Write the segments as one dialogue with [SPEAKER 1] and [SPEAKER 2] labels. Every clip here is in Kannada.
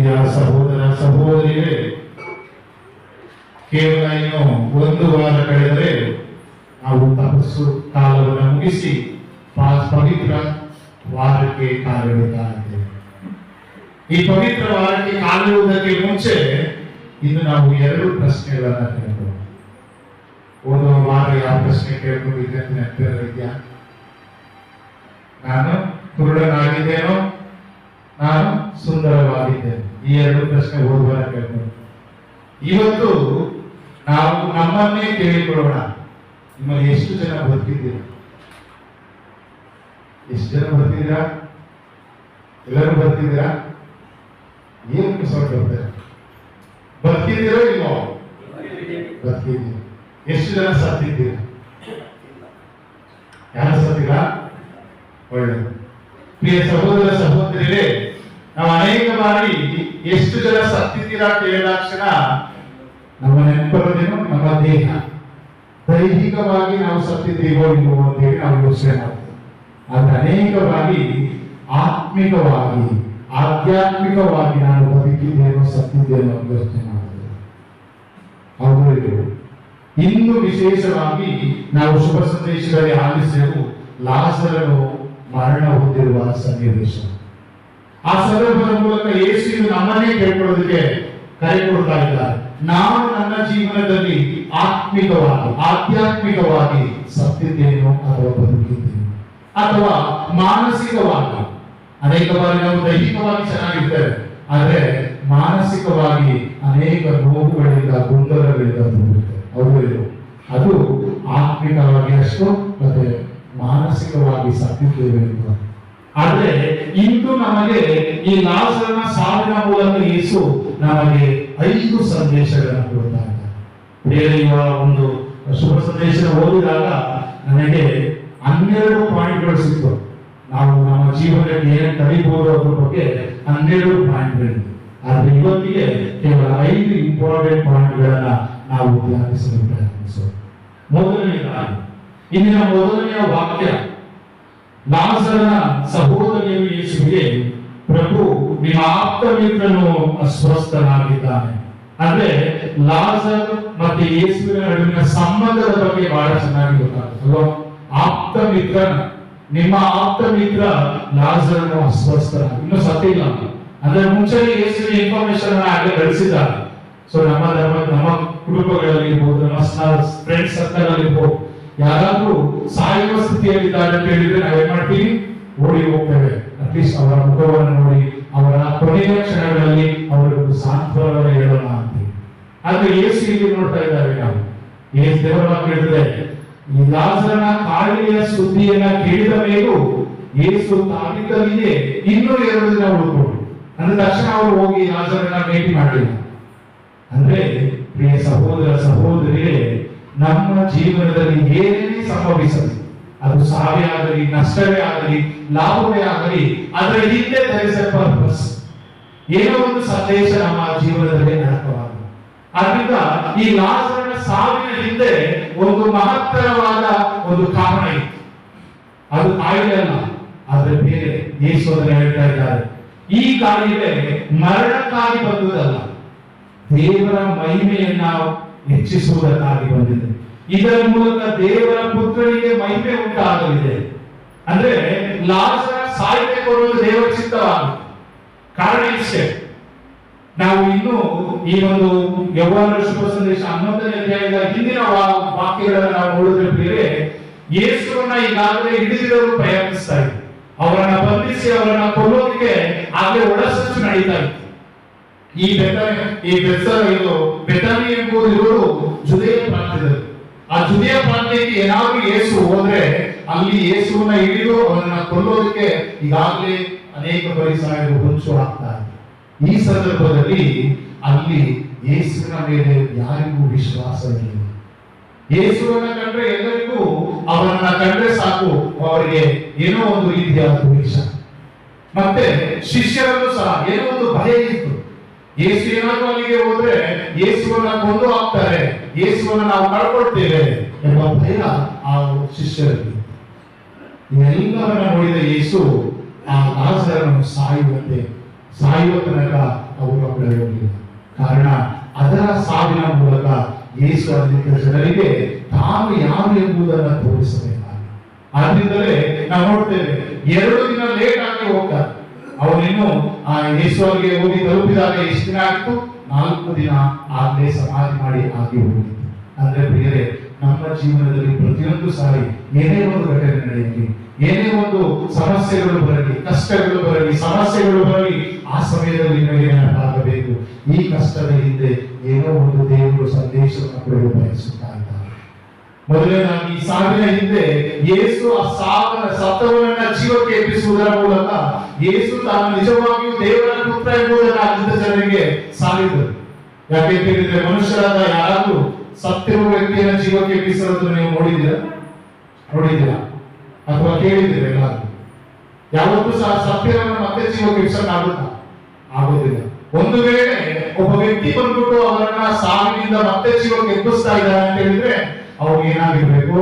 [SPEAKER 1] ಪ್ರಿಯ ಸಹೋದರ ಸಹೋದರಿಯರೇ, ಕೇವಲ ಇನ್ನು ಒಂದು ವಾರ ಕಳೆದರೆ ನಾವು ತಪಸ್ಸು ಕಾಲವನ್ನು ಮುಗಿಸಿ ಪವಿತ್ರ ವಾರಕ್ಕೆ ಕಾಲಿಡುತ್ತಾ ಇದ್ದೇವೆ. ಈ ಪವಿತ್ರ ವಾರಕ್ಕೆ ಕಾಲಿಡುವುದಕ್ಕೆ ಮುಂಚೆ ಇನ್ನು ನಾವು 2 ಪ್ರಶ್ನೆಗಳನ್ನ ಕೇಳಬಹುದು. ಓದುವ ವಾರ ಯಾವ ಪ್ರಶ್ನೆ ಕೇಳ್ಕೊಂಡಿದ್ದೆ ಅಂತ ನೆನಪಿದೆಯಾ? ನಾನು ಕುರುಡನಾಗಿದ್ದೇನೋ, ನಾನು ಸುಂದರವಾಗಿದ್ದೇನೆ. ಈ 2 ಪ್ರಶ್ನೆ ಓದುವ ಕೇಳ್ಕೊಂಡು ಇವತ್ತು ನಾವು ನಮ್ಮನ್ನೇ ಕೇಳಿಕೊಳ್ಳೋಣ. ನಿಮ್ಮಲ್ಲಿ ಎಷ್ಟು ಜನ ಬದುಕಿದ್ದೀರಾ? ಎಷ್ಟು ಜನ ಬರ್ತಿದ್ದೀರಾ? ಎಲ್ಲರೂ ಬರ್ತಿದ್ದೀರಾ? ಏನು ಸ್ವಲ್ಪ ಬರ್ತಾರೆ? ಬದುಕಿದ್ದೀರೋ ಇಲ್ವೋ? ಬದುಕಿದ್ದೀರಾ. ಎಷ್ಟು ಜನ ಸತ್ತಿದ್ದೀರಾ? ಯಾರು ಸತ್ತಿಲ್ಲ? ಒಳ್ಳೆಯದು. ಪ್ರಿಯ ಸಹೋದರ ಸಹೋದರಿಯರೇ, ನಾವು ಅನೇಕ ಬಾರಿ ಎಷ್ಟು ಜನ ಸತ್ತಿದ್ದೀರಾ ಕೇಳಿದಾಕ್ಷಣ ನಮ್ಮ ನೆನಪರೋದೇನು ನಮ್ಮ ದೇಹ. ದೈಹಿಕವಾಗಿ ನಾವು ಸತ್ತಿದ್ದೀವೋ ಇಲ್ವೋ ಅಂತ ಹೇಳಿ ನಾವು ಯೋಚನೆ ಮಾಡ್ತೀವಿ. ಆದ್ರೆ ಅನೇಕ ಬಾರಿ ಆತ್ಮಿಕವಾಗಿ ಆಧ್ಯಾತ್ಮಿಕವಾಗಿ ನಾನು ಬದುಕಿದ್ದೇನೋ ಸತ್ತಿದ್ದೇನೋ ಯೋಚನೆ ಮಾಡ್ತೇವೆ. ಹೌದು. ಇನ್ನು ವಿಶೇಷವಾಗಿ ನಾವು ಶುಭ ಸಂದೇಶದಲ್ಲಿ ಆಲಿಸಲು ಲಾಜರನು ಮರಣ ಹೊಂದಿರುವ ಸನ್ನಿವೇಶ. ಆ ಸಂದರ್ಭದ ಮೂಲಕ ಯೇಸು ನಮ್ಮನ್ನೇ ಕೇಳ್ಕೊಳ್ಳೋದಕ್ಕೆ ಕರೆ ಕೊಡ್ತಾ ಇದ್ದಾರೆ. ನಾನು ನನ್ನ ಜೀವನದಲ್ಲಿ ಆತ್ಮಿಕವಾಗಿ ಆಧ್ಯಾತ್ಮಿಕವಾಗಿ ಸತ್ತಿದ್ದೇನೋ ಅಥವಾ ಬದುಕಿದ್ದೇನೋ, ಅಥವಾ ಮಾನಸಿಕವಾಗಿ. ಅನೇಕ ಬಾರಿ ನಾವು ದೈಹಿಕವಾಗಿ ಚೆನ್ನಾಗಿರ್ತೇವೆ, ಆದ್ರೆ ಮಾನಸಿಕವಾಗಿ ಅನೇಕ ನೋವುಗಳಿಂದ ಗೊಂದಲಗಳಿಂದ ತುಂಬಿರ್ತೇವೆ. ಅದು ಆತ್ಮಿಕವಾಗಿ ಅಷ್ಟು ಮತ್ತೆ ಮಾನಸಿಕವಾಗಿ ಸತ್ತಿದ್ದೇವೆ. ಆದ್ರೆ ಇಂದು ನಮಗೆ ಈ ಲಾಜರನ ಸಾವಿನ ಮೂಲಕ ಯೇಸು ನಮಗೆ 5 ಸಂದೇಶಗಳನ್ನು ಕೊಡ್ತಾ ಇದ್ದಾರೆ. ಬೇರೆ ಒಂದು ಶುಭ ಸಂದೇಶ ಓದಿದಾಗ ನನಗೆ 12 ಪಾಯಿಂಟ್ಗಳು ಸಿಕ್ತು. ನಾವು ನಮ್ಮ ಜೀವನದಲ್ಲಿ ಏನು ಕಲಿಬಹುದು ಅದ್ರ ಬಗ್ಗೆ 12 ಪಾಯಿಂಟ್ಗಳಿವೆ. ಆದ್ರೆ ಇವತ್ತಿಗೆ ಕೇವಲ 5 ಇಂಪಾರ್ಟೆಂಟ್ ಪಾಯಿಂಟ್ಗಳನ್ನ ನಾವು ಧ್ಯಾನಿಸಲು ಪ್ರಯತ್ನಿಸೋಣ. ಮೊದಲನೇದಾಗಿ ಇಂದಿನ ಮೊದಲನೆಯ ವಾಕ್ಯ, ಲಾಜರನ ಸಹೋದರಿಯರು ಯೇಸುವಿಗೆ, ಪ್ರಭು ನಿಮ್ಮ ಆಪ್ತ ಮಿತ್ರನು ಅಸ್ವಸ್ಥನಾಗಿದ್ದಾನೆ. ಅಂದ್ರೆ ಲಾಜರ್ ಮತ್ತೆ ಯೇಸುವಿನ ನಡುವಿನ ಸಂಬಂಧದ ಬಗ್ಗೆ ಬಹಳ ಚೆನ್ನಾಗಿ ಗೊತ್ತಾಗುತ್ತಲ್ವ. ಆಪ್ತ ಮಿತ್ರ, ನಿಮ್ಮ ಆಪ್ತ ಮಿತ್ರ ಲಾಜರನು ಅಸ್ವಸ್ಥನ, ಇನ್ನು ಸತ್ತಿಲ್ಲ. ಅಂದ್ರೆ ಮುಂಚೆ ಯೇಸುವಿನ ಇನ್ಫಾರ್ಮೇಶನ್ ಆಗಲೇ ಗಳಿಸಿದ್ದಾರೆ. ಸೊ ನಮ್ಮ ಕುಟುಂಬಗಳಲ್ಲಿ ಇರ್ಬೋದು, ನಮ್ಮ ಫ್ರೆಂಡ್ಸ್ ಸರ್ಕಲ್ ಅಲ್ಲಿ ಇರ್ಬೋದು, ಯಾರಾದ್ರೂ ಸಾಯುವ ಸ್ಥಿತಿಯಲ್ಲಿದ್ದಾರೆ ಅಂತ ಹೇಳಿದ್ರೆ ನಾವೇನ್ ಮಾಡ್ತೀವಿ? ಓಡಿ ಹೋಗ್ತೇವೆ. ಅಟ್ಲೀಸ್ಟ್ ಅವರ ಮುಖವನ್ನು ನೋಡಿ ಅವರ ಕೊನೆಯ ಕ್ಷಣಗಳಲ್ಲಿ ಅವರಿಗೊಂದು ಸಾಂತ್ವನ ಹೇಳೋಣ ಅಂತೀವಿ. ಆದ್ರೆ ಯೇಸು ಇಲ್ಲಿ ನೋಡ್ತಾ ಇದ್ದಾರೆ. ನಾವು ಯೇಸು ದೇವರ ವಾಕ್ಯ ಹೇಳಿದ್ರೆ, ಈ ಲಾಜರನ ಕಾಯಿಲೆಯ ಸುದ್ದಿಯನ್ನ ಕೇಳಿದ ಮೇಲೂ ಯೇಸು ತಾವಿದ್ದಲ್ಲಿಯೇ ಇನ್ನೂ 2 ದಿನ ಉಳಿದುಕೊಂಡು, ಅಂದ್ರೆ ತಕ್ಷಣ ಅವರು ಹೋಗಿ ಲಾಜರನ ಭೇಟಿ ಮಾಡಲಿಲ್ಲ. ಅಂದ್ರೆ ಪ್ರಿಯ ಸಹೋದರ ಸಹೋದರಿಯರೇ, ನಮ್ಮ ಜೀವನದಲ್ಲಿ ಏನೇ ಸಂಭವಿಸಲಿ, ಅದು ಸಾವೇ ಆಗಲಿ, ನಷ್ಟವೇ ಆಗಲಿ, ಲಾಭವೇ ಆಗಲಿ, ಅದರ ಹಿಂದೆ ಪರ್ಪಸ್, ಏನೋ ಒಂದು ಸಂದೇಶ ನಮ್ಮ ಜೀವನದಲ್ಲಿ ಅಡಕವಾಗಿದೆ. ಅದರಿಂದ ಈ ಲಾಜರನ ಸಾವಿನ ಹಿಂದೆ ಒಂದು ಮಹತ್ತರವಾದ ಒಂದು ಕಾರಣ ಇತ್ತು. ಅದು ಕಾಯಿಲೆ ಅಲ್ಲ, ಆದ್ರೆ ಬೇರೆ. ಯೇಸು ಅದನ್ನು ಹೇಳ್ತಾ ಇದ್ದಾರೆ, ಈ ಕಾಯಿಲೆ ಮರಣಕ್ಕಾಗಿ ಬಂದುದಲ್ಲ, ದೇವರ ಮಹಿಮೆಯನ್ನ ಹೆಚ್ಚಿಸುವುದಕ್ಕಾಗಿ ಬಂದಿದೆ. ಇದರ ಮೂಲಕ ದೇವರ ಪುತ್ರನಿಗೆ ಮಹಿಮೆ ಉಂಟಾಗಲಿದೆ. ಅಂದ್ರೆ ಲಾಜರ ಸಾಯಬೇಕು ಅನ್ನೋದು ದೇವರ ಚಿತ್ತವಾಗಿದೆ. ಕಾರಣ ಇಷ್ಟೇ. ನಾವು ಇನ್ನು ಈ ಒಂದು ಯೌವನ ಶುಭ ಸಂದೇಶ 11ನೇ ಅಧ್ಯಾಯದ ಹಿಂದಿನ ವಾಕ್ಯಗಳನ್ನು ನಾವು ನೋಡಿದ್ರೆ ಬೇರೆ, ಯೇಸುವನ್ನ ಈಗಾಗಲೇ ಹಿಡಿದಿಡಲು ಪ್ರಯತ್ನಿಸ್ತಾ ಇದ್ರು. ಅವರನ್ನ ಬಂಧಿಸಿ ಅವರನ್ನ ಕೊಲ್ಲೋದಕ್ಕೆ ಆಗಲೇ ಒಳಸಂಚು ನಡೀತಾ ಇತ್ತು. ಈ ಬೆತಾನಿ ಎಂಬುದು ಇರೋದು ಜುದೇಯ ಪ್ರಾಂತ್ಯದಲ್ಲಿ. ಆ ಜುದೇಯ ಪ್ರಾಂತ್ಯಕ್ಕೆ ಏನಾದ್ರೂ ಯೇಸು ಹೋದ್ರೆ ಅಲ್ಲಿ ಯೇಸುವನ್ನ ಹಿಡಿದು ಅವರನ್ನ ಕೊಲ್ಲೋದಕ್ಕೆ ಈಗಾಗಲೇ ಅನೇಕ ಪರಿಸರಗಳು ಹೊಂಚು ಹಾಕ್ತಾರೆ. ಈ ಸಂದರ್ಭದಲ್ಲಿ ಅಲ್ಲಿ ಯೇಸುವಿನ ಮೇಲೆ ಯಾರಿಗೂ ವಿಶ್ವಾಸವಿಲ್ಲ. ಯೇಸುವನ್ನ ಕಂಡ್ರೆ ಎಲ್ಲರಿಗೂ ಅವರನ್ನ ಕಂಡ್ರೆ ಸಾಕು, ಅವರಿಗೆ ಏನೋ ಒಂದು ರೀತಿಯ ದ್ವೇಷ. ಮತ್ತೆ ಶಿಷ್ಯರಲ್ಲೂ ಸಹ ಏನೋ ಒಂದು ಭಯ ಇತ್ತು. ಯೇಸು ಏನಾದ್ರೂ ಅಲ್ಲಿಗೆ ಹೋದ್ರೆ ಯೇಸುವನ್ನ ಕೊಂದು ಹಾಕ್ತಾರೆ, ಯೇಸುವನ್ನ ನಾವು ಕಳ್ಕೊಳ್ತೇವೆ ಎಂಬ ಭಯ ಆ ಶಿಷ್ಯರಲ್ಲಿ. ಎಲ್ಲವನ್ನ ನೋಡಿದ ಯೇಸು ಆ ಲಾಜರನನ್ನು ಸಾಯುವ ತನಕ ಅವರು ಬೆಳೆಯುವುದಿಲ್ಲ. ಕಾರಣ ಅದರ ಸಾವಿನ ಮೂಲಕ ಯೇಸು ಅನೇಕ ಜನರಿಗೆ ತಾನು ಯಾರು ಎಂಬುದನ್ನು ತೋರಿಸಬೇಕಾಗಿ. ಆದ್ರಿಂದಲೇ ನಾವು ನೋಡ್ತೇವೆ 2 ದಿನ ಲೇಟ್ ಆಗಿ ಹೋಗ್ತಾರೆ. ಅವನಿನ್ನು ಆ ಯೇಸುವಿಗೆ ಹೋಗಿ ತಲುಪಿದಾಗ ಎಷ್ಟು ದಿನ ಆಗಿತ್ತು? 4 ದಿನ ಆಗಲೇ ಸಮಾಧಿ ಮಾಡಿ ಆಗಿ ಹೋಗಿತ್ತು. ಅಂದ್ರೆ ಪ್ರಿಯರೇ, ನಮ್ಮ ಜೀವನದಲ್ಲಿ ಪ್ರತಿಯೊಂದು ಸಾರಿ ಏನೇ ಒಂದು ಘಟನೆ ನಡೆಯಲಿ, ಏನೇ ಒಂದು ಸಮಸ್ಯೆಗಳು ಬರಲಿ, ಕಷ್ಟಗಳು ಬರಲಿ, ಸಮಸ್ಯೆಗಳು ಬರಲಿ, ಆ ಸಮಯದಲ್ಲಿ ನಿಮಗೆ ನೆನಪಾಗಬೇಕು, ಈ ಕಷ್ಟದ ಹಿಂದೆ ಏನೋ ಒಂದು ದೇವರು ಸಂದೇಶವನ್ನು ಕೊಡಲು ಬಯಸುತ್ತಾ ಇದ್ದಾರೆ. ಮೊದಲನೇದಾಗಿ ಸಾವಿನ ಹಿಂದೆ ಯೇಸು ಆ ಸತ್ತವರನ್ನ ಜೀವಕ್ಕೆ ಎಬ್ಬಿಸುವುದರ ಮೂಲಕ ಯೇಸು ತಾನು ನಿಜವಾಗಿಯೂ ದೇವರ ಪುತ್ರ ಎಂಬುದನ್ನು ಆಗಿದ್ದ ಜನರಿಗೆ ಸಾರಿದರು. ಯಾಕೆ ಹೇಳಿದ್ರೆ, ಮನುಷ್ಯರಾದ ಯಾರಾದ್ರೂ ಸತ್ತಿರುವ ವ್ಯಕ್ತಿಯನ್ನು ಜೀವಕ್ಕೆ ಎಬ್ಬಿಸೋದು ನೀವು ನೋಡಿದ್ದೀರಾ ಅಥವಾ ಕೇಳಿದ್ದೀರಾ? ಎಲ್ಲಾದ್ರೂ ಯಾವತ್ತೂ ಸಹ ಸತ್ಯವನ್ನು ಮತ್ತೆ ಜೀವಕ್ಕೆ ಎಬ್ಬಿಸಕ್ಕಾಗುತ್ತಾ? ಆಗೋದಿಲ್ಲ. ಒಂದು ವೇಳೆ ಒಬ್ಬ ವ್ಯಕ್ತಿ ಬಂದ್ಬಿಟ್ಟು ಅವರನ್ನ ಸಾವಿನಿಂದ ಮತ್ತೆ ಜೀವಕ್ಕೆ ಎಬ್ಬಿಸ್ತಾ ಇದ್ದಾರೆ ಅಂತ ಹೇಳಿದ್ರೆ ಅವ್ರಿಗೆ ಏನಾಗಿರ್ಬೇಕು?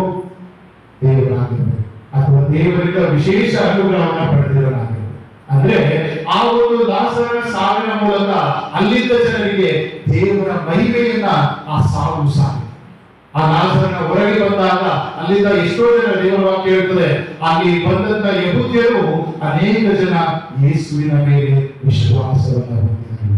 [SPEAKER 1] ದೇವರಾಗಿರ್ಬೇಕು, ಅಥವಾ ದೇವರಿಂದ ವಿಶೇಷ ಅನುಗ್ರಹವನ್ನ ಪಡೆದಿರಲಾಗಿರ್ಬೇಕು. ಅಂದ್ರೆ ಆ ಒಂದು ಲಾಜರನ ಸಾವಿನ ಮೂಲಕ ಅಲ್ಲಿದ್ದ ಜನರಿಗೆ ದೇವರ ಮಹಿಮೆಯನ್ನ ಆ ಸಾವು ಸಾಗಿ. ಆ ಲಾಜರನ ಹೊರಗೆ ಬಂದಾಗ ಅಲ್ಲಿಂದ ಎಷ್ಟೋ ಜನ, ದೇವರ ವಾಕ್ಯ ಹೇಳ್ತದೆ, ಅಲ್ಲಿ ಬಂದಂತ ಯಹೂದ್ಯರು ಅನೇಕ ಜನ ಯೇಸುವಿನ ಮೇಲೆ ವಿಶ್ವಾಸವನ್ನ ಹೊಂದಿದರು.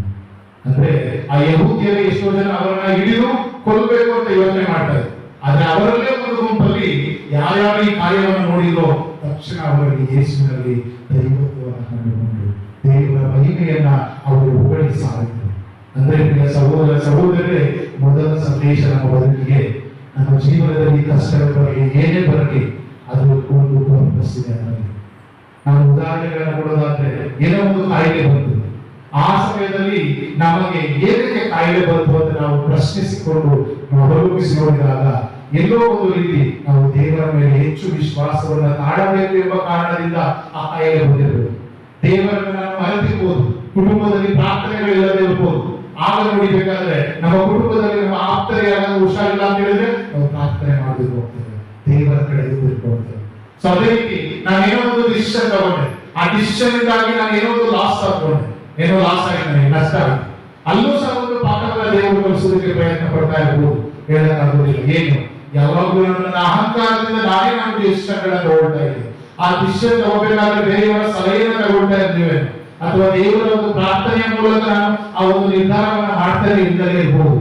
[SPEAKER 1] ಅಂದ್ರೆ ಆ ಯಹೂದ್ಯರು ಎಷ್ಟೋ ಜನ ಅವರನ್ನ ಹಿಡಿದು ಕೊಲ್ಲಬೇಕು ಅಂತ ಯೋಚನೆ ಮಾಡ್ತಾರೆ. ಆದ್ರೆ ಅವರಲ್ಲೇ ಒಂದು ಗುಂಪಲ್ಲಿ ಯಾರ್ಯಾರು ಈ ಕಾರ್ಯವನ್ನು ನೋಡಿರೋ ತಕ್ಷಣ ಅವರಿಗೆ ಯೇಸುವಿನಲ್ಲಿ ದೈವತ್ವವನ್ನು ಕಂಡುಕೊಂಡು ದೇವರ ಮಹಿಮೆಯನ್ನ ಅವರು ಹೊಗಳಿ ಸಾರಿದರು. ಅಂದ್ರೆ ಸಹೋದರ ಸಹೋದರರೇ, ಮೊದಲ ಸಂದೇಶ ನಮ್ಮ ಬದುಕಿಗೆ, ನಮ್ಮ ಜೀವನದಲ್ಲಿ ಕಷ್ಟಗಳ ಬರಲಿ, ಏನೇ ಬರಲಿ, ಅದು ಒಂದು ಪರ್ಪಸ್ ಇದೆ. ನಾನು ಉದಾಹರಣೆಗಳನ್ನು ಕೊಡೋದಾದ್ರೆ, ಏನೋ ಒಂದು ಕಾಯಿಲೆ ಬಂತು, ಆ ಸಮಯದಲ್ಲಿ ನಮಗೆ ಏನಕ್ಕೆ ಕಾಯಿಲೆ ಬಂತು ಅಂತ ನಾವು ಪ್ರಶ್ನಿಸಿಕೊಂಡು ನಾವು ಅವಲೋಕಿಸಿ ನೋಡಿದಾಗ ಎಲ್ಲೋ ಒಂದು ರೀತಿ ನಾವು ದೇವರ ಮೇಲೆ ಹೆಚ್ಚು ವಿಶ್ವಾಸವನ್ನ ತಾಳಬೇಕು ಎಂಬ ಕಾರಣದಿಂದ ಆ ಕಾಯಿಲೆ ಬಂದಿರಬಹುದು. ದೇವರನ್ನು ನಾವು ಮರೆತಿರ್ಬೋದು, ಕುಟುಂಬದಲ್ಲಿ ಪ್ರಾರ್ಥನೆಗಳಿಲ್ಲದೆ ಇರ್ಬೋದು. ಆಗ ನೋಡಿಬೇಕಾದ್ರೆ ನಮ್ಮ ಕುಟುಂಬದಲ್ಲಿ ನಮ್ಮ ಆಪ್ತರೇ ಯಾರಾದ್ರೂ ಹುಷಾರಿಲ್ಲ ಅಂತ ಹೇಳಿದ್ರೆ ನಾವು ಪ್ರಾರ್ಥನೆ ಮಾಡಬೇಕು ಹೋಗ್ತೇವೆ, ದೇವರ ಕಡೆ ತಿಳ್ಕೊಳ್ತೇವೆ. ಸೊ ಅದೇ ರೀತಿ ನಾನೇನೋ ಒಂದು ಡಿಸಿಷನ್ ತಗೊಂಡೆ, ಆ ಡಿಸಿಷನ್ ಇಂದಾಗಿ ನಾನು ಏನೋ ಒಂದು ಲಾಸ್ ತಗೊಂಡೆ, ಏನೋ ಲಾಸ್ ಆಗಿದೆ, ನನಗೆ ನಷ್ಟ ಆಗಿದೆ. ಅಲ್ಲೂ ಸಹ ಒಂದು ಪಾಠವನ್ನ ದೇವರು ಕಲಿಸೋದಕ್ಕೆ ಪ್ರಯತ್ನ ಪಡ್ತಾ ಇರ್ಬೋದು. ಹೇಳಕ್ಕಾಗೋದಿಲ್ಲ. ಏನು ಯಾವಾಗಲೂ ನನ್ನ ಅಹಂಕಾರದಿಂದ ನಾನೇ ನಾನು ಡಿಸಿಷನ್ಗಳನ್ನ ತಗೊಳ್ತಾ ಇದ್ದೀನಿ. ಆ ಡಿಸಿಷನ್ ತಗೋಬೇಕಾದ್ರೆ ಬೇರೆಯವರ ಸಲಹೆಯನ್ನು ತಗೊಳ್ತಾ ಇದ್ದೇವೆ, ಅಥವಾ ದೇವರ ಒಂದು ಪ್ರಾರ್ಥನೆಯ ಮೂಲಕ ನಾನು ಆ ಒಂದು ನಿರ್ಧಾರವನ್ನು ಮಾಡ್ತಾನೆ ಇಲ್ಲದೇ ಇರಬಹುದು.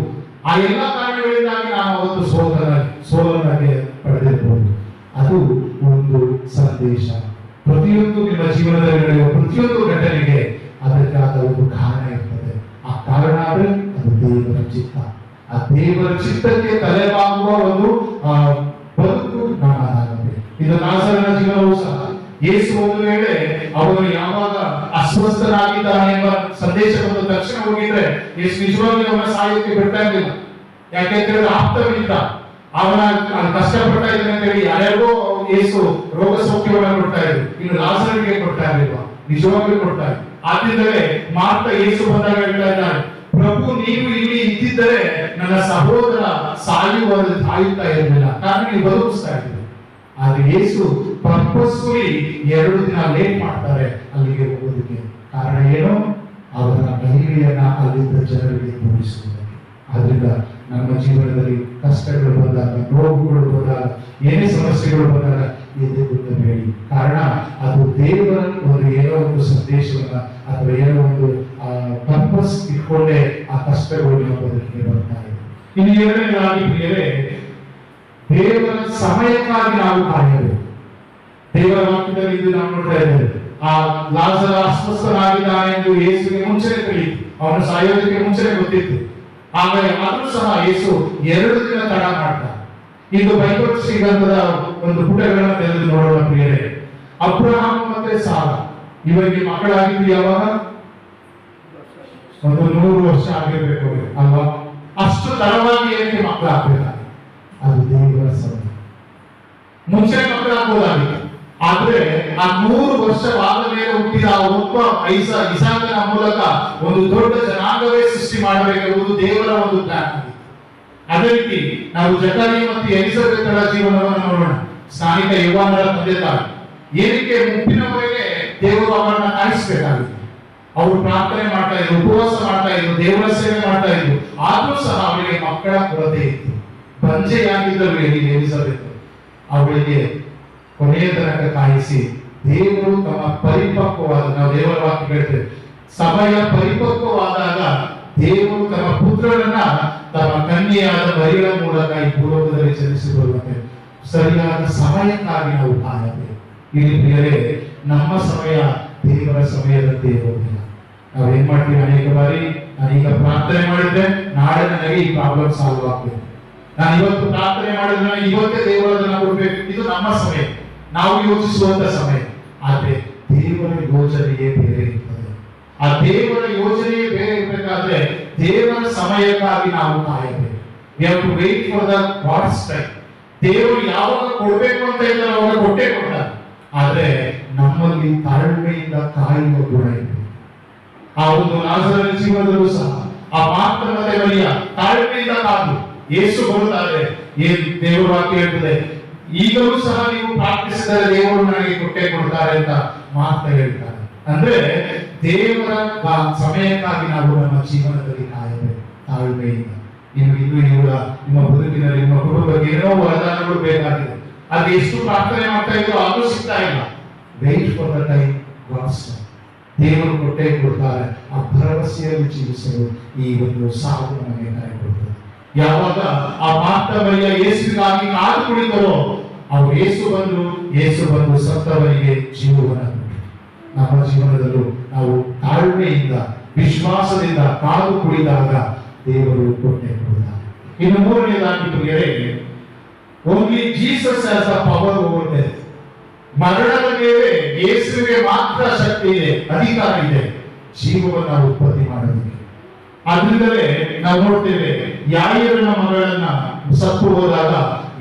[SPEAKER 1] ಆ ಎಲ್ಲ ಕಾರಣಗಳಿಂದಾಗಿ ನಾವು ಒಂದು ಸೋಲನ್ನಾಗಿ ಪಡೆದಿರಬಹುದು. ಅದು ಒಂದು ಸಂದೇಶ. ಪ್ರತಿಯೊಂದು ನಿಮ್ಮ ಜೀವನದಲ್ಲಿ ನಡೆಯುವ ಪ್ರತಿಯೊಂದು ಘಟನೆಗೆ ಅದಕ್ಕಾದ ಒಂದು ಕಾರಣ ಇರ್ತದೆ. ಆ ಕಾರಣ ಅಂದ್ರೆ ಅದು ದೇವರ ಚಿತ್ತ. ಆ ದೇವರ ಚಿತ್ತಕ್ಕೆ ತಲೆಬಾಗುವ ಒಂದು ಬದುಕು ನಮ್ಮದಾಗಬೇಕು. ಇದು ಲಾಜರನ ಜೀವನವೂ ಸಹ. ಯೇಸು ಒಂದು ವೇಳೆ ಅವನು ಯಾವಾಗ ಅಸ್ವಸ್ಥನಾಗಿದ್ದಾನೆ ಎಂಬ ಸಂದೇಶ ಬಂದ ತಕ್ಷಣ ಹೋಗಿದ್ರೆ ಯೇಸು ನಿಜವಾಗಿ ಅವನ ಸಾಯೋಕ್ಕೆ ಬಿಡ್ತಾ ಇರಲಿಲ್ಲ. ಯಾಕೆಂತ ಹೇಳಿದ್ರೆ ಆಪ್ತವಿದ್ದ, ಅವನ ಕಷ್ಟಪಡ್ತಾ ಇದ್ದಾನೆ ಅಂತ ಹೇಳಿ ಯಾರ್ಯಾರಿಗೋ ಯೇಸು ರೋಗ ಸೌಖ್ಯವನ್ನು ಕೊಡ್ತಾ ಇದ್ರು, ಇನ್ನು ಲಾಜರನಿಗೆ ಕೊಡ್ತಾ ಇರಲಿಲ್ಲ, ನಿಜವಾಗ್ಲೂ ಕೊಡ್ತಾ ಇದ್ರು. ಆದ್ರಿಂದಲೇ ಮಾರ್ತ ಯೇಸು ಬಂದಾಗ ಹೇಳ್ತಾ ಇದ್ದಾನೆ, ಪ್ರಭು ನೀವು ಇಲ್ಲಿ ಇದ್ದಿದ್ದರೆ ನನ್ನ ಸಹೋದರ ಸಾಯುತ್ತಾ ಇರಲಿಲ್ಲ, ಕಾರಣ ನೀವು ಬದುಕಿಸ್ತಾ ಇದ್ದೀರಿ. ಆದ್ರೆ ಯೇಸು ಪರ್ಪಸ್ಫುಲಿ 2 ದಿನ ಲೇಟ್ ಮಾಡ್ತಾರೆ ಅಲ್ಲಿಗೆ ಹೋಗೋದಕ್ಕೆ. ಕಾರಣ ಏನು? ಅವರ ಮಹಿಮೆಯನ್ನ ಅಲ್ಲಿದ್ದ ಜನರಿಗೆ ತೋರಿಸುವುದಕ್ಕೆ. ಆದ್ರಿಂದ ನಮ್ಮ ಜೀವನದಲ್ಲಿ ಕಷ್ಟಗಳು ಬಂದಾಗ, ನೋವುಗಳು ಬಂದಾಗ, ಏನೇ ಸಮಸ್ಯೆಗಳು ಬಂದಾಗ ಎದೆಗುಂದಬೇಡಿ. ಕಾರಣ ಅದು ದೇವರ ಒಂದು ಏನೋ ಒಂದು ಸಂದೇಶವನ್ನ ಅಥವಾ ಏನೋ ಒಂದು ಪರ್ಪಸ್ ಇಟ್ಕೊಂಡೇ ಆ ಕಷ್ಟಗಳು ನಮ್ಮ ಬದುಕಿಗೆ ಬರ್ತಾ ಇದೆ. ಇನ್ನು ಎರಡನೇದಾಗಿ ಪ್ರಿಯರೇ, ದೇವರ ಸಮಯಕ್ಕಾಗಿ ನಾವು ಕಾಯಬೇಕು. ದೇವರ ವಾಕ್ಯದಲ್ಲಿ ಇದು ನಾವು ನೋಡ್ತಾ ಇದ್ದೇವೆ. ಆ ಲಾಜರ ಅಸ್ವಸ್ಥನಾಗಿದ್ದಾನೆ ಎಂದು ಯೇಸುವಿಗೆ ಮುಂಚೆನೆ ತಿಳಿಯಿತು, ಅವನು ಸಾಯೋದಕ್ಕೆ ಮುಂಚೆನೆ ಗೊತ್ತಿತ್ತು. ಆದರೆ ಆದರೂ ಸಹ ಯೇಸು 2 ದಿನ ತಡ ಮಾಡ್ತಾರೆ. ಇದು ಬೈಬಲ್ ಶ್ರೀಗಂಧದ ಒಂದು ಪುಟಗಳನ್ನು ತೆಗೆದು ನೋಡೋಣ ಪ್ರಿಯರೇ. ಅಬ್ರಹಾಂ ಮತ್ತೆ ಸಾರ ಇವರಿಗೆ ಮಕ್ಕಳಾಗಿದ್ದು ಯಾವಾಗ? ಒಂದು 100 ವರ್ಷ ಆಗಿರ್ಬೇಕು ಅಲ್ವಾ? ಅಷ್ಟು ತಡವಾಗಿ ಏನಕ್ಕೆ ಮಕ್ಕಳಾಗಬೇಕಾಗಿ? ಅದು ದೇವರ ಸಮಯ. ಮುಂಚೆ ಮಕ್ಕಳಾಗಬಹುದಾಗಿತ್ತು, ಆದ್ರೆ ಆ 100 ವರ್ಷವಾದ ಮೇಲೆ ಹುಟ್ಟಿದ ಒಬ್ಬ ಇಸಾಕನ ಮೂಲಕ ಒಂದು ದೊಡ್ಡ ಜನಾಂಗವೇ ಸೃಷ್ಟಿ ಮಾಡಬೇಕೆಂಬುದು ದೇವರ ಒಂದು ಪ್ಲಾನ್ ಆಗಿತ್ತು. ಅದೇ ರೀತಿ ನಾವು ಜಕರಿಯ ಮತ್ತು ಎಲಿಸಬೆತ್ತರ ಜೀವನವನ್ನು ನೋಡೋಣ. ಸ್ಥಾನಿಕ ಯುವಾನರ ತಂದೆ ತಾಯಿ ಏನಕ್ಕೆ ಮುಪ್ಪಿನವರೆಗೆ ದೇವರು ಅವರನ್ನ ಕಾಯಿಸಬೇಕಾಗಿತ್ತು. ಅವರು ಪ್ರಾರ್ಥನೆ ಮಾಡ್ತಾ ಇದ್ರು, ಉಪವಾಸ ಮಾಡ್ತಾ ಇದ್ರು, ದೇವರ ಸೇವೆ ಮಾಡ್ತಾ ಇದ್ರು. ಆದ್ರೂ ಸಹ ಅವಳಿಗೆ ಮಕ್ಕಳ ಕೊರತೆ ಇತ್ತು. ಬಂಜೆಯಾಗಿದ್ದರು ಎಲಿಸಬೆತ್. ಅವಳಿಗೆ ಕೊನೆಯ ತನಕ ಕಾಯಿಸಿ ದೇವರು ತಮ್ಮ ಪರಿಪಕ್ವವಾದ, ನಾವು ದೇವರ ವಾಕ್ಯ ಹೇಳ್ತೇವೆ, ಸಮಯ ಪರಿಪಕ್ವವಾದಾಗ ದೇವರು ತಮ್ಮ ಪುತ್ರರನ್ನ ತಮ್ಮ ಕನ್ಯೆಯಾದ ಮರಿಯ ಮೂಲಕ ಈ ಭೂಲೋಕದಲ್ಲಿ ಚಲಿಸಿಕೊಳ್ಳುವಂತೆ ಸರಿಯಾದ ಸಮಯಕ್ಕಾಗಿ ನಾವು ಕಾಯಬೇಕು. ಇಲ್ಲಿ ಪ್ರಿಯರೇ, ನಮ್ಮ ಸಮಯ ದೇವರ ಸಮಯದಂತೆ ಇರುವುದಿಲ್ಲ. ನಾವು ಏನ್ ಮಾಡ್ತೀವಿ, ಅನೇಕ ಬಾರಿ ನಾನೀಗ ಪ್ರಾರ್ಥನೆ ಮಾಡಿದ್ರೆ ನಾಳೆ ನನಗೆ ಈ ಪ್ರಾಬ್ಲಮ್ ಸಾಲ್ವ್ ಆಗ್ಬೇಕು, ನಾನು ಇವತ್ತು ಪ್ರಾರ್ಥನೆ ಮಾಡಿದ್ರೆ ನನಗೆ ಇವತ್ತೇ ದೇವರನ್ನ ಕೊಡ್ಬೇಕು, ಇದು ನಮ್ಮ ಸಮಯ, ನಾವು ಯೋಚಿಸುವಂತ ಸಮಯ. ಆದ್ರೆ ದೇವರ ಯೋಜನೆಯೇ ಬೇರೆ ಇರ್ತದೆ. ಆ ದೇವರ ಯೋಜನೆಯೇ ಬೇರೆ ಇರಬೇಕಾದ್ರೆ ದೇವರ ಸಮಯಕ್ಕಾಗಿ ನಾವು ಕಾಯಬೇಕು. We have to wait for the God's time. ದೇವರು ಯಾವಾಗ ಕೊಡ್ಬೇಕು ಅಂತ ಇದ್ದಾರೆ ಅವಾಗ ಕೊಟ್ಟೇ ಕೊಡ್ತಾರೆ. ಆದ್ರೆ ನಮ್ಮಲ್ಲಿ ತಾಳ್ಮೆಯಿಂದ ಕಾಯುವ ಗುಣ ಇದೆ. ಆ ಒಂದು ಲಾಜರನ ಜೀವನದಲ್ಲೂ ಸಹ ಆ ಮಾರ್ತ ಮತ್ತೆ ಮರಿಯ ತಾಳ್ಮೆಯಿಂದ ಕಾದು ಯೇಸು ಬರುತ್ತಾರೆ. ಏನ್ ದೇವರ ವಾಕ್ಯ ಹೇಳ್ತದೆ, ಈಗಲೂ ಸಹ ನೀವು ಪ್ರಾರ್ಥಿಸಿದರೆ ದೇವರು ನನಗೆ ಕೊಟ್ಟೆ ಕೊಡ್ತಾರೆ ಅಂತ ಮಾರ್ತ ಹೇಳ್ತಾರೆ. ಅಂದ್ರೆ ದೇವರ ಸಮಯಕ್ಕಾಗಿ ನಾವು ನಮ್ಮ ಜೀವನದಲ್ಲಿ ಕಾಯಬೇಕು ತಾಳ್ಮೆಯಿಂದ. ಇನ್ನೂ ನಿಮ್ಮ ಬದುಕಿನಲ್ಲಿ ನಿಮ್ಮ ಕುಟುಂಬಕ್ಕೆ ಏನೋ ವರದಾನಗಳು ಬೇಕಾಗಿದೆ, ಅದು ಎಷ್ಟು ಪ್ರಾರ್ಥನೆ ಮಾಡ್ತಾ ಇದ್ರು ಅದು ಸಿಗ್ತಾ ಇಲ್ಲ. Wait for the time God's time. ದೇವರು ಕೊಟ್ಟೆ ಕೊಡ್ತಾರೆ. ಆ ಭರವಸೆಯಲ್ಲಿ ಜೀವಿಸಲು ಈ ಒಂದು ಸಾವು ನಮಗೆ ಕರೆ ಕೊಡ್ತದೆ. ಯಾವಾಗ ಆ ಮಾರ್ತ ಮರಿಯ ಯೇಸುವಿಗಾಗಿ ಕಾದು ಕುಳಿತರೋ, ಅವರು ಯೇಸು ಬಂದು ಸತ್ತವರಿಗೆ ಜೀವವನ್ನು ಕೊಟ್ಟರು. ನಮ್ಮ ಜೀವನದಲ್ಲೂ ನಾವು ತಾಳ್ಮೆಯಿಂದ ವಿಶ್ವಾಸದಿಂದ ಕಾದು ಕುಳಿತಾಗ ದೇವರು ಕೊಟ್ಟೆ ಕೊಡುತ್ತಾರೆ. ಇನ್ನು ಮೂರನೇದಾಗಿ ಪ್ರಿಯರೇ, only Jesus has the power over death. ಮರಣದ ಮೇಲೆ ಯೇಸುವಿಗೆ ಮಾತ್ರ ಶಕ್ತಿ ಇದೆ, ಅಧಿಕಾರ ಇದೆ ಜೀವವನ್ನು ಉತ್ಪತ್ತಿ ಮಾಡೋದಕ್ಕೆ. ಆದ್ರಿಂದಲೇ ನಾವು ನೋಡ್ತೇವೆ, ಯಾಯರನ ಮಗಳನ್ನ ಸತ್ತು ಹೋದಾಗ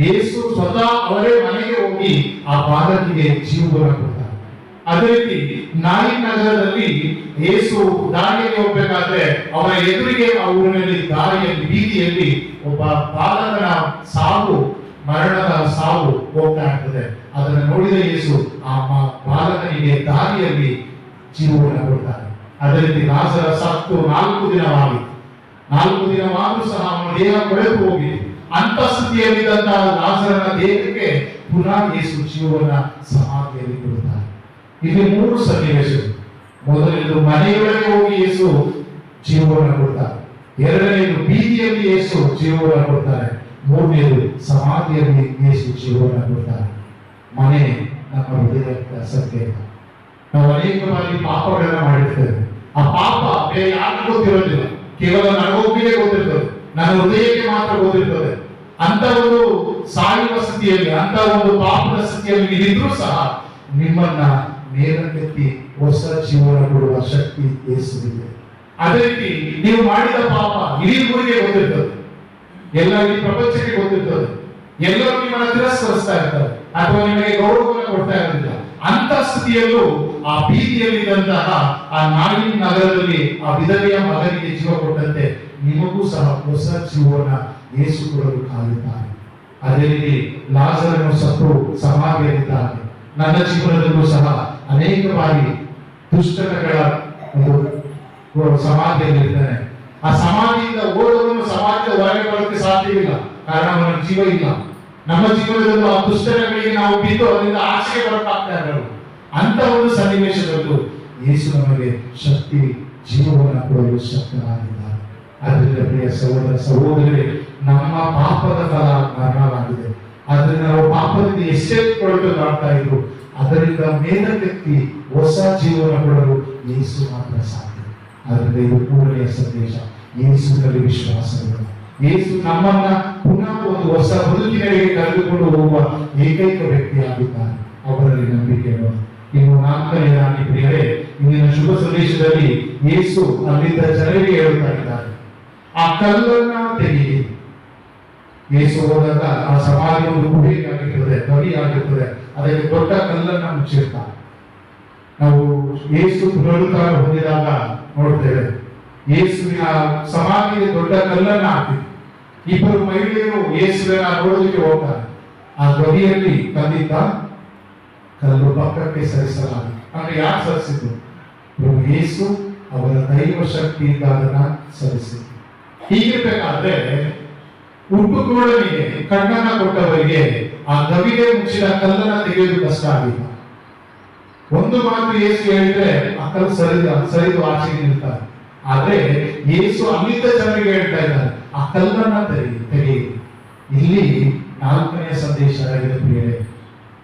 [SPEAKER 1] ಯೇಸು ಸ್ವತಃ ಅವರೇ ಮನೆಗೆ ಹೋಗಿ ಆ ಬಾಲಕಿಗೆ ಜೀವವನ್ನು ಕೊಡ್ತಾರೆ. ಅದೇ ರೀತಿ ನಾಯಿನ್ ನಗರದಲ್ಲಿ ಯೇಸು ದಾರಿಯಲ್ಲಿ ಹೋಗ್ಬೇಕಾದ್ರೆ ಅವರ ಎದುರಿಗೆ ಆ ಊರಿನಲ್ಲಿ ದಾರಿಯಲ್ಲಿ ಬೀದಿಯಲ್ಲಿ ಒಬ್ಬ ಬಾಲಕನ ಸಾವು, ಮರಣದ ಸಾವು ಹೋಗ್ತಾ ಇರ್ತದೆ. ಅದನ್ನು ನೋಡಿದ ಯೇಸು ಆ ಬಾಲಕನಿಗೆ ದಾರಿಯಲ್ಲಿ ಜೀವವನ್ನು ಕೊಡ್ತಾರೆ. ಅದೇ ರೀತಿ ಲಾಜರ ಸತ್ತು 4 ದಿನವಾದರೂ ಸಹ ಅವನ ದೇಹ ಕೊಳೆತು ಹೋಗಿದೆ. ಅಂತ ಸ್ಥಿತಿಯಲ್ಲಿದ್ದಂತಹ ಲಾಜರನ ದೇಹಕ್ಕೆ ಪುನಃ ಯೇಸು ಜೀವನ ಸಮಾಧಿಯಲ್ಲಿ ಕೊಡುತ್ತಾರೆ. ಇಲ್ಲಿ 3 ಸನ್ನಿವೇಶಗಳು. ಮೊದಲನೇದು ಮನೆಯೊಳಗೆ ಹೋಗಿ ಯೇಸು ಜೀವವನ್ನು ಕೊಡ್ತಾರೆ. ಎರಡನೇದು ಬೀದಿಯಲ್ಲಿ ಯೇಸು ಜೀವವನ್ನು ಕೊಡ್ತಾರೆ. ಮೂರನೇದು ಸಮಾಧಿಯಲ್ಲಿ ಯೇಸು ಜೀವವನ್ನು ಕೊಡ್ತಾರೆ. ಮನೆ ನಮ್ಮ ಹೃದಯದ ಸಂಕೇತ. ನಾವು ಅನೇಕ ಬಾರಿ ಪಾಪಗಳನ್ನ ಮಾಡಿರ್ತೇವೆ. ಆ ಪಾಪ ಬೇರೆ ಯಾರಿಗೂ ಗೊತ್ತಿರೋದಿಲ್ಲ, ಕೇವಲ ನನಗೊಬ್ಬಿಗೆ ಗೊತ್ತಿರ್ತದೆ, ನನ್ನ ಹೃದಯಕ್ಕೆ ಮಾತ್ರ ಗೊತ್ತಿರ್ತದೆ. ಅಂತ ಒಂದು ಸಾಯುವ ಸ್ಥಿತಿಯಲ್ಲಿ, ಅಂತ ಒಂದು ಪಾಪದ ಸ್ಥಿತಿಯಲ್ಲಿ ನೀವಿದ್ರೂ ಸಹ ನಿಮ್ಮನ್ನ ಮೇಲಕ್ಕೆತ್ತಿ ಹೊಸ ಜೀವನ ಕೊಡುವ ಶಕ್ತಿ ಯೇಸುವಿಗೆ. ಅದೇ ರೀತಿ ನೀವು ಮಾಡಿದ ಪಾಪ ಇಡೀ ಊರಿಗೆ ಗೊತ್ತಿರ್ತದೆ, ಎಲ್ಲ ಈ ಪ್ರಪಂಚಕ್ಕೆ ಗೊತ್ತಿರ್ತದೆ. ಎಲ್ಲರೂ ನಿಮ್ಮನ್ನ ತಿರಸ್ಕರಿಸ್ತಾ ಇರ್ತಾರೆ ಅಥವಾ ನಿಮಗೆ ಗೌರವವನ್ನು ಕೊಡ್ತಾ ಇರಲಿಲ್ಲ. ಅಂತ ಸ್ಥಿತಿಯಲ್ಲೂ ಆ ಬೀದಿಯಲ್ಲಿದ್ದಂತಹ ಆ ನಾಯಿನ್ ನಗರದಲ್ಲಿ ಆ ವಿಧವೆಯ ಮಗನಿಗೆ ಜೀವ ಕೊಟ್ಟಂತೆ ನಿಮಗೂ ಸಹ ಹೊಸ ಜೀವನ ಯೇಸು ಕೊಡಲು ಕಾಯುತ್ತಾರೆ. ಅದೇ ರೀತಿ ಲಾಜರನು ಸತ್ತು ಸಮಾಧಿಯಲ್ಲಿದ್ದಾನೆ. ನನ್ನ ಜೀವನದಲ್ಲೂ ಸಹ ಅನೇಕ ಬಾರಿ ದುಷ್ಟಗಳ ಒಂದು ಸಮಾಧಿಯಲ್ಲಿರ್ತಾನೆ. ಆ ಸಮಾಧಿಯಿಂದ ಓದೋದನ್ನು ಸಮಾಜದ ಹೊರಗೆ ಬರೋಕ್ಕೆ ಸಾಧ್ಯವಿಲ್ಲ, ಕಾರಣ ಅವನ ಜೀವ ಇಲ್ಲ. ನಮ್ಮ ಜೀವನದಲ್ಲೂ ಆ ದುಷ್ಟಗಳಿಗೆ ನಾವು ಬಿದ್ದು ಅದರಿಂದ ಆಚೆಗೆ ಬರಕ್ಕಾಗ್ತಾ ಇರಲ್ಲ. ಅಂತ ಒಂದು ಸನ್ನಿವೇಶದಲ್ಲೂ ಯೇಸು ನಮಗೆ ಶಕ್ತಿ ಜೀವವನ್ನು ಕೊಡಲು ಶಕ್ತನಾಗಿದ್ದಾರೆ. ಆದ್ದರಿಂದ ಪ್ರಿಯ ಸಹೋದರ ಸಹೋದರಿ, ನಮ್ಮ ಪಾಪದ ಫಲ ಮರಣವಾಗಿದೆ. ಅದರಿಂದ ನಾವು ಪಾಪದಿಂದ ಎಷ್ಟೆತ್ತುಕೊಳ್ಳಲು ಮಾಡ್ತಾ ಇದ್ರು, ಅದರಿಂದ ಮೇಲಕ್ಕೆತ್ತಿ ಹೊಸ ಜೀವನ ಕೊಡಲು ಯೇಸು ಮಾತ್ರ ಸಾಧ್ಯ. ಅದರಿಂದ ಇದು ಮೂರನೆಯ ಸಂದೇಶ, ಯೇಸುವಿನಲ್ಲಿ ವಿಶ್ವಾಸವಿಲ್ಲ. ಯೇಸು ನಮ್ಮನ್ನ ಪುನಃ ಒಂದು ಹೊಸ ಬದುಕಿನಲ್ಲಿ ಕರೆದುಕೊಂಡು ಹೋಗುವ ಏಕೈಕ ವ್ಯಕ್ತಿಯಾಗಿದ್ದಾನೆ. ಅವರಲ್ಲಿ ನಂಬಿಕೆ ಇರೋದು. ಇನ್ನು 4ನೇದಾಗಿ ಪ್ರಿಯರೇ, ಇಂದಿನ ಶುಭ ಸಂದೇಶದಲ್ಲಿ ಯೇಸು ಅಲ್ಲಿದ್ದ ಜನರಿಗೆ ಹೇಳುತ್ತಾ ಇದ್ದಾರೆ, ಆ ಕಲ್ಲನ್ನ ತೆಗೆಯಿರಿ. ಯೇಸು ಹೋದಾಗ ಆ ಸಮಾಧಿ ಒಂದು ಗುಹೆ ಆಗಿರ್ತದೆ, ಗಡಿ ಆಗಿರ್ತದೆ, ಅದಕ್ಕೆ ದೊಡ್ಡ ಕಲ್ಲನ್ನ ಮುಚ್ಚಿರ್ತಾರೆ. ನಾವು ಯೇಸು ಪುನರುತ್ಥಾನ ಹೊಂದಿದಾಗ ನೋಡ್ತೇವೆ, ಯೇಸುವಿನ ಸಮಾಧಿಗೆ ದೊಡ್ಡ ಕಲ್ಲನ್ನ ಹಾಕಿದ್ರು. 2 ಮಹಿಳೆಯರು ಯೇಸುವಿನ ನೋಡೋದಕ್ಕೆ ಹೋಗ್ತಾರೆ. ಆ ಗಡಿಯಲ್ಲಿ ಕಲ್ಲಿದ್ದ ಕಲ್ಲು ಪಕ್ಕಕ್ಕೆ ಸರಿಸಲಾಗಿದೆ. ಅಂದ್ರೆ ಯಾರು ಸರಿಸಿದ್ರು? ಪ್ರಭು ಯೇಸು ಅವರ ದೈವ ಶಕ್ತಿಯಿಂದ ಅದನ್ನ ಸಲ್ಲಿಸಿದ್ರು. ಹೀಗಿರ್ಬೇಕಾದ್ರೆ ಹುಟ್ಟುಕೂಡಲಿಗೆ ಕಣ್ಣನ್ನ ಕೊಟ್ಟವರಿಗೆ ಆ ಗವಿಗೆ ಮುಚ್ಚಿದ ಕಲ್ಲನ್ನ ತೆಗೆಯುವುದು ಕಷ್ಟ ಆಗಿಲ್ಲ. ಒಂದು ಮಾತು ಯೇಸು ಹೇಳಿದ್ರೆ ಆ ಕಲ್ಲು ಸರಿದು ಆಚೆಗೆ ನಿಲ್ತಾರೆ. ಆದ್ರೆ ಯೇಸು ಅಮಿತ ಜನರಿಗೆ ಹೇಳ್ತಾ ಇದ್ದಾರೆ, ಆ ಕಲ್ಲನ್ನ ತೆಗೆಯಿರಿ. ಇಲ್ಲಿ 4ನೇ ಸಂದೇಶ ಆಗಿದೆ ಪ್ರಿಯರೇ,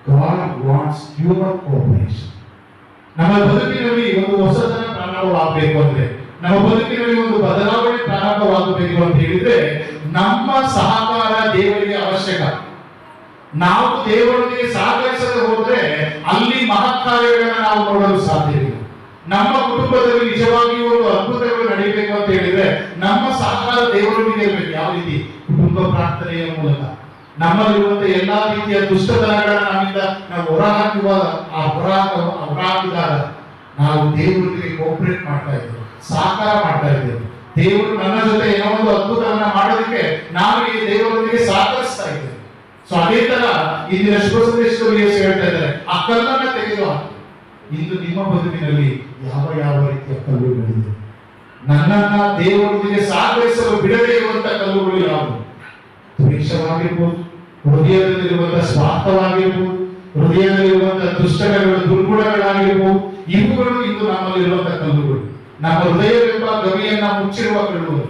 [SPEAKER 1] ಗಾಡ್ ವಾಂಟ್ಸ್ ಹ್ಯೂಮನ್ ಕೋಆಪರೇಷನ್. ನಮ್ಮ ಬದುಕಿನಲ್ಲಿ ಒಂದು ಹೊಸತನ ಪ್ರಾರಂಭವಾಗಬೇಕು ಅಂದ್ರೆ, ನಮ್ಮ ಬದುಕಿನಲ್ಲಿ ಒಂದು ಬದಲಾವಣೆ ಪ್ರಾರಂಭವಾಗಬೇಕು ಅಂತ ಹೇಳಿದ್ರೆ ನಮ್ಮ ಸಹಕಾರ ದೇವರಿಗೆ ಅವಶ್ಯಕ. ನಾವು ದೇವರೊಂದಿಗೆ ಸಹಕರಿಸದೆ ಹೋದ್ರೆ ಅಲ್ಲಿ ಮಹತ್ ಕಾರ್ಯಗಳನ್ನು ನಾವು ನೋಡಲು ಸಾಧ್ಯವಿಲ್ಲ. ನಮ್ಮ ಕುಟುಂಬದಲ್ಲಿ ನಿಜವಾಗಿಯೂ ಒಂದು ಅದ್ಭುತಗಳು ನಡೀಬೇಕು ಅಂತ ಹೇಳಿದ್ರೆ ನಮ್ಮ ಸಹಕಾರ ದೇವರೊಂದಿಗೆ ಇರಬೇಕು. ಯಾವ ರೀತಿ? ಕುಟುಂಬ ಪ್ರಾರ್ಥನೆಯ ಮೂಲಕ ನಮ್ಮಲ್ಲಿರುವಂತಹ ಎಲ್ಲಾ ರೀತಿಯ ದುಷ್ಟತನಗಳನ್ನ ನಮ್ಮಿಂದ ನಾವು ಹೊರಹಾಕಿದಾಗ ನಾವು ದೇವರೊಂದಿಗೆ ಕೋಆಪರೇಟ್ ಮಾಡ್ತಾ ಇದ್ದೇವೆ, ಸಹಕಾರ ಮಾಡ್ತಾ ಇದ್ದೇವೆ. ದೇವರು ನನ್ನ ಜೊತೆ ಏನೋ ಒಂದು ಅದ್ಭುತವನ್ನ ಮಾಡೋದಕ್ಕೆ ನಾವು ಈ ದೇವರೊಂದಿಗೆ ಸಹಕರಿಸ್ತಾ ಇದ್ದೇವೆ. ಸೊ ಅದೇ ತರ ಇಂದಿನ ಶುಭ ಸಂದೇಶದಲ್ಲಿ ಹೇಳ್ತಾ ಇದ್ದಾರೆ, ಆ ಕಲ್ಲನ್ನ ತೆಗೆದು ಇಂದು ನಿಮ್ಮ ಬದುಕಿನಲ್ಲಿ ಯಾವ ಯಾವ ರೀತಿಯ ಕಲ್ಲುಗಳಿದೆ? ನನ್ನನ್ನ ದೇವರೊಂದಿಗೆ ಸಹಕರಿಸಲು ಬಿಡದೇ ಇರುವಂತಹ ಕಲ್ಲುಗಳು ಯಾವುವು? ದ್ವೇಷವಾಗಿರ್ಬೋದು, ಹೃದಯದಲ್ಲಿರುವಂತಹ ಸ್ವಾರ್ಥವಾಗಿರ್ಬೋದು, ಹೃದಯದಲ್ಲಿರುವಂತಹ ದುರ್ಗುಣಗಳಾಗಿರ್ಬೋದು, ಇವುಗಳು ಇಂದು ನಮ್ಮಲ್ಲಿರುವಂತಹ ಕಲ್ಲುಗಳು. ನಮ್ಮ ಹೃದಯವೆಂಬ ಗವಿಯನ್ನ ಮುಚ್ಚಿರುವ ಕಲ್ಲುಗಳು.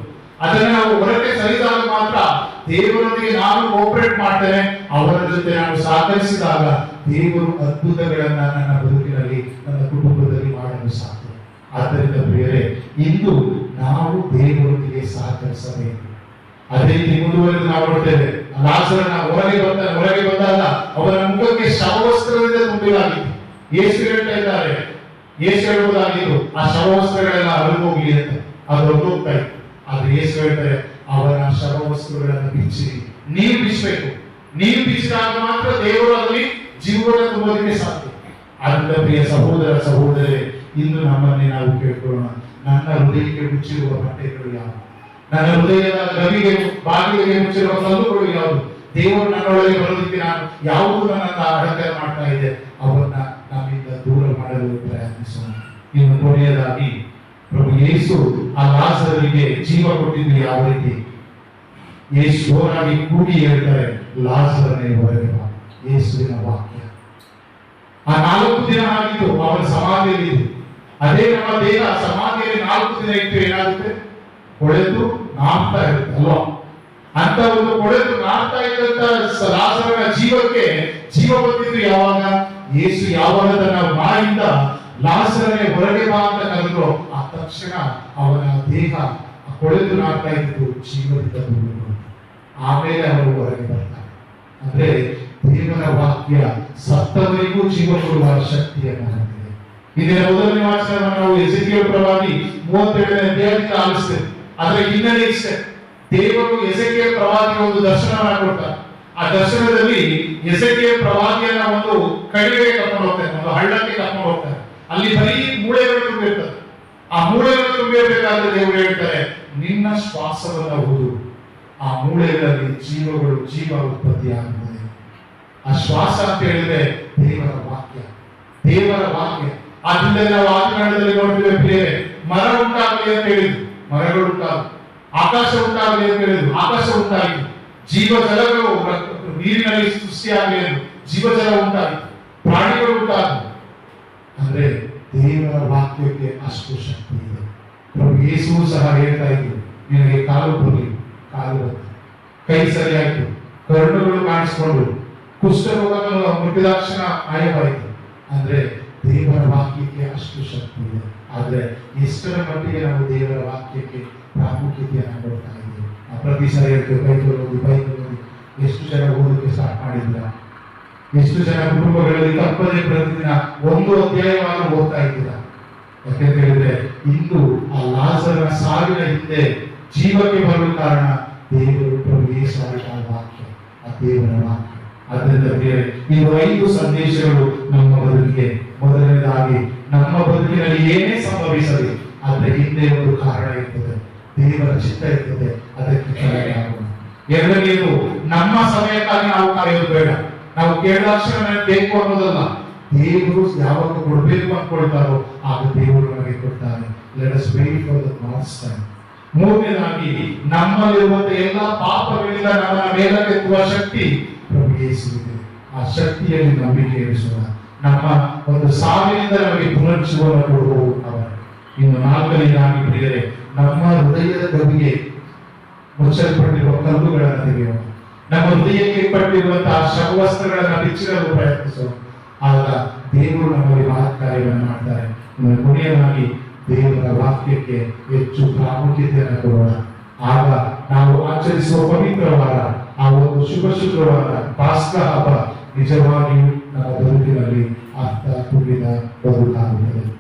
[SPEAKER 1] ಅದನ್ನು ನಾವು ಹೊರಗೆ ಸರಿದಾಗ ಮಾತ್ರ ದೇವರೊಂದಿಗೆ ನಾನು ಕೋಆಪರೇಟ್ ಮಾಡ್ತೇನೆ, ಅವರ ಜೊತೆ ನಾನು ಸಹಕರಿಸಿದಾಗ ದೇವರು ಅದ್ಭುತಗಳನ್ನ ನನ್ನ ಬದುಕಿನಲ್ಲಿ, ನನ್ನ ಕುಟುಂಬದಲ್ಲಿ ಮಾಡಲು ಸಾಧ್ಯ. ಆದ್ದರಿಂದ ಪ್ರಿಯರೇ, ಇಂದು ನಾವು ದೇವರೊಂದಿಗೆ ಸಹಕರಿಸಬೇಕು. ಅದೇ ರೀತಿ ಮುಂದುವರೆದು ನಾವು ನೋಡ್ತೇವೆ, ಲಾಜರನ ಹೊರಗೆ ಬಂದಾಗ ಅವರ ಮುಖಕ್ಕೆ ಶವವಸ್ತ್ರದಿಂದ ತುಂಬಿಲಾಗಿತ್ತು. ಯೇಸು ಹೇಳ್ತಾ ಇದ್ದಾರೆ, ಯೇಸು ಹೇಳುವುದಾಗಿದ್ದು ಆ ಶವವಸ್ತ್ರಗಳೆಲ್ಲ ಹರಿದೋಗ್ಲಿ ಅಂತ, ಅದು ಹೊರಟೋಗ್ತಾ ಇತ್ತು. ಆದ್ರೆ ಯೇಸು ಹೇಳ್ತಾರೆ, ಅವರ ಶವವಸ್ತ್ರಗಳನ್ನು ಬಿಚ್ಚಿ ನೀವು ಬಿಚ್ಚಬೇಕು. ನೀವು ಬಿಚ್ಚಿದಾಗ ಮಾತ್ರ ದೇವರು ಅಲ್ಲಿ ಜೀವನ ತುಂಬೋದಕ್ಕೆ ಸಾಧ್ಯ. ಆದ್ದರಿಂದ ಪ್ರಿಯ ಸಹೋದರ ಸಹೋದರಿ, ಇಂದು ನಮ್ಮನ್ನೇ ನಾವು ಕೇಳ್ಕೊಳ್ಳೋಣ, ನನ್ನ ಹೃದಯಕ್ಕೆ ಮುಚ್ಚಿರುವ ಬಟ್ಟೆಗಳು ಯಾವುದು? ನನ್ನ ಹೃದಯದ ಗವಿಗೆ ಬಾಗಿಲಿಗೆ ಮುಚ್ಚಿರುವ ಕಲ್ಲುಗಳು ಯಾವುದು? ದೇವರು ನನ್ನೊಳಗೆ ಬರೋದಕ್ಕೆ ನಾನು ಯಾವುದು ನನ್ನನ್ನು ಅಡಕೆ ಮಾಡ್ತಾ ಇದೆ, ಅವನ್ನ ನಮ್ಮಿಂದ ದೂರ ಮಾಡಲು ಪ್ರಯತ್ನಿಸೋಣ. ಇನ್ನು ಕೊನೆಯದಾಗಿ ಪ್ರಭು ಯೇಸು ಆ ಲಾಜರನಿಗೆ ಜೀವ ಕೊಟ್ಟಿದ್ದು ಯಾವ ರೀತಿ? ಯೇಸು ಜೋರಾಗಿ ಕೂಗಿ ಹೇಳ್ತಾರೆ, ಲಾಜರನೇ ಹೊರಗೆ ಬಾ. ಯೇಸುವಿನ ವಾಕ್ಯ. ಆ 4 ದಿನ ಆಗಿದ್ದು ಅವನ ಸಮಾಧಿಯಲ್ಲಿ. ಅದೇ ನಮ್ಮ ದೇಹ ಸಮಾಧಿಯಲ್ಲಿ 4 ದಿನ ಇಟ್ಟು ಏನಾಗುತ್ತೆ? ಕೊಳೆತು ನಾಡ್ತಾ ಇರುತ್ತೆ ಅಲ್ವಾ? ಅಂತ ಒಂದು ಕೊಳೆತು ನಾಡ್ತಾ ಇದ್ದಂತ ಲಾಜರನ ಜೀವಕ್ಕೆ ಜೀವ ಬಂದಿದ್ದು ಯಾವಾಗ? ಯೇಸು ಯಾವಾಗ ತನ್ನ ಬಾಯಿಂದ ಲಾಜರನೇ ಹೊರಗೆ ಬಾ ಅಂತ ಕರೆದ್ರು, ಆ ತಕ್ಷಣ ಅವನ ದೇಹ ಕೊಳೆತು ನಾಡ್ತಾ ಇದ್ದು ಜೀವದಿಂದ ದೂರ. ಆಮೇಲೆ ಅವರು ಹೊರಗೆ ಬರ್ತಾರೆ. ಅಂದ್ರೆ ದೇವರ ವಾಕ್ಯ ಸತ್ತವರಿಗೂ ಜೀವ ಕೊಡುವ ಶಕ್ತಿಯನ್ನು ಹೊಂದಿದೆ. ಇದರ ಮೊದಲನೇ ವಾಚನವನ್ನು ನಾವು ಎಸೆಕಿಯೇಲ ಪ್ರವಾದಿ 37ನೇ ಅಧ್ಯಾಯದಿಂದ ಆಲಿಸ್ತೇವೆ. ಅದರ ಹಿನ್ನೆಲೆ ಇಷ್ಟೇ, ದೇವರು ಎಸೆಕಿಯೇಲ ಪ್ರವಾದಿಗೆ ಒಂದು ದರ್ಶನವನ್ನು ಕೊಡ್ತಾರೆ. ಆ ದರ್ಶನದಲ್ಲಿ ಎಸೆಕಿಯೇಲ ಪ್ರವಾದಿಯನ್ನ ಒಂದು ಕಣಿವೆಗೆ ಕರ್ಕೊಂಡು ಹೋಗ್ತಾರೆ, ಒಂದು ಹಳ್ಳಕ್ಕೆ ಕರ್ಕೊಂಡು ಹೋಗ್ತಾರೆ. ಅಲ್ಲಿ ಬರೀ ಮೂಳೆಗಳು ತುಂಬಿರ್ತದೆ. ಆ ಮೂಳೆಗಳು ತುಂಬಿರಬೇಕಾದ್ರೆ ದೇವರು ಹೇಳ್ತಾರೆ, ನಿನ್ನ ಶ್ವಾಸವನ್ನು ಊದು, ಆ ಮೂಳೆಗಳಲ್ಲಿ ಜೀವ ಉತ್ಪತ್ತಿ ಆಗುತ್ತದೆ. ಆ ಶ್ವಾಸ ಅಂತ ಹೇಳಿದ್ರೆ ದೇವರ ವಾಕ್ಯ, ದೇವರ ವಾಕ್ಯ. ಆದ್ರಿಂದ ನಾವು ಆದಿಕಾಂಡದಲ್ಲಿ ನೋಡ್ತೀವಿ ಪ್ರಿಯರೇ, ಮರ ಉಂಟಾಗಲಿ ಅಂತ ಹೇಳಿದ್ರು, ಮರಗಳು ಉಂಟಾಗಲಿ. ಆಕಾಶ ಉಂಟಾಗಲಿ ಅಂತ ಹೇಳಿದ್ರು, ಆಕಾಶ ಉಂಟಾಯಿತು. ಜೀವ ಜಲಗಳು ನೀರಿನಲ್ಲಿ ಸೃಷ್ಟಿಯಾಗಲಿ ಎಂದು ಜೀವಜಲ ಉಂಟಾಯಿತು, ಪ್ರಾಣಿಗಳು ಉಂಟಾಗಲಿ. ಅಂದ್ರೆ ದೇವರ ವಾಕ್ಯಕ್ಕೆ ಅಷ್ಟು ಶಕ್ತಿ ಇದೆ. ಪ್ರಭು ಯೇಸು ಸಹ ಹೇಳ್ತಾ ಇದ್ರು, ನಿನಗೆ ಕಾಲು ಬರಲಿ, ಕಾಲು ಬಂತು, ಕೈ ಸರಿಯಾಯಿತು, ಕರುಳುಗಳು ಕಾಣಿಸಿಕೊಂಡು ಕುಷ್ಠರೋಗಗಳು ಮುಟ್ಟಿದಾಕ್ಷಣ ಮಾಯವಾಯಿತು. ಅಂದ್ರೆ ದೇವರ ವಾಕ್ಯಕ್ಕೆ ಅಷ್ಟು ಶಕ್ತಿ ಇದೆ. ಆದ್ರೆ ಎಷ್ಟರ ಮಟ್ಟಿಗೆ ನಾವು ದೇವರ ವಾಕ್ಯಕ್ಕೆ ಪ್ರಾಮುಖ್ಯತೆಯನ್ನು ಕೊಡ್ತಾ ಇದ್ದೀವಿ? ಪ್ರತಿ ಸರಿ ಹೇಳ್ತೇವೆ, ಬೈಬಲ್ ಓದಿ. ಎಷ್ಟು ಜನ ಓದಕ್ಕೆ ಸ್ಟಾರ್ಟ್ ಮಾಡಿದ್ರ? ಎಷ್ಟು ಜನ ಕುಟುಂಬಗಳಲ್ಲಿ ತಪ್ಪದೇ ಪ್ರತಿದಿನ ಒಂದು ಅಧ್ಯಾಯವಾಗಿ ಓದ್ತಾ ಇದ್ದೀರಾ? ಯಾಕೆಂತ ಹೇಳಿದ್ರೆ ಇಂದು ಆ ಲಾಜರನ ಸಾವಿನ ಹಿಂದೆ ಜೀವಕ್ಕೆ ಬರಲು ಕಾರಣ ದೇವರು ಪ್ರಭು ಯೇಸು ವಾಕ್ಯ, ಆ ದೇವರ ವಾಕ್ಯ. ಆದ್ದರಿಂದ ಈ 5 ಸಂದೇಶಗಳು ನಮ್ಮ ಬದುಕಿಗೆ, ಮೊದಲನೇದಾಗಿ ನಮ್ಮ ಬದುಕಿನಲ್ಲಿ ಏನೇ ಸಂಭವಿಸಲಿ ಅದರ ಹಿಂದೆ ಒಂದು ಕಾರಣ ಇರ್ತದೆ, ದೇವರ ಚಿತ್ತ ಇರ್ತದೆ, ಅದಕ್ಕೆ ಕಾರಣ. ಎರಡನೇದು, ನಮ್ಮ ಸಮಯಕ್ಕಾಗಿ ನಾವು ಕಾಯೋದು ಬೇಡ. ನಾವು ಕೇಳಿದಾಕ್ಷಣ ಬೇಕು ಅನ್ನೋದಲ್ಲ, ದೇವರು ಯಾವಾಗ ಕೊಡಬೇಕು ಅನ್ಕೊಳ್ತಾರೋ ಆಗ ದೇವರು ನಮಗೆ ಕೊಡ್ತಾರೆ. Let us wait for the last time. ಮೂರನೇದಾಗಿ, ನಮ್ಮಲ್ಲಿರುವಂತಹ ಎಲ್ಲ ಪಾಪಗಳಿಂದ ನಮ್ಮ ಮೇಲಕ್ಕೆತ್ತುವ ಶಕ್ತಿ ಪ್ರಭು ಯೇಸುವಿಗೆ. ಆ ಶಕ್ತಿಯಲ್ಲಿ ನಂಬಿಕೆ ಇರಿಸೋಣ. ನಮ್ಮ ಒಂದು ಸಾವಿನಿಂದ ನಮಗೆ ಪುನರ್ಜೀವನ ಕೊಡುವುದು ಅವರು. ಇನ್ನು ನಾಲ್ಕನೇದಾಗಿ ಪ್ರಿಯರೇ, ನಮ್ಮ ಹೃದಯದ ಗವಿಗೆ ಮುಚ್ಚಲ್ಪಟ್ಟಿರುವ ಕಲ್ಲುಗಳನ್ನು ತೆಗೆಯೋಣ. ನಮ್ಮ ಹೃದಯಕ್ಕೆ ಪಟ್ಟಿರುವಂತಹ ಶವವಸ್ತ್ರಗಳನ್ನು ಬಿಚ್ಚಿಡಲು ಪ್ರಯತ್ನಿಸೋಣ. ಆಗ ದೇವರು ನಮಗೆ ಮಹತ್ ಕಾರ್ಯವನ್ನು ಮಾಡ್ತಾರೆ. ಇನ್ನು ಕೊನೆಯದಾಗಿ ದೇವರ ವಾಕ್ಯಕ್ಕೆ ಹೆಚ್ಚು ಪ್ರಾಮುಖ್ಯತೆಯನ್ನು ಕೊಡೋಣ. ಆಗ ನಾವು ಆಚರಿಸುವ ಪವಿತ್ರವಾದ ಆ ಒಂದು ಶುಭ ಶುಕ್ರವಾರ ಪಾಸ್ಕಾ ಹಬ್ಬ ನಿಜವಾಗಿಯೂ ನಮ್ಮ ಬದುಕಿನಲ್ಲಿ ಅರ್ಥ ತುಂಬಿದ ಬದುಕಾಗುತ್ತದೆ.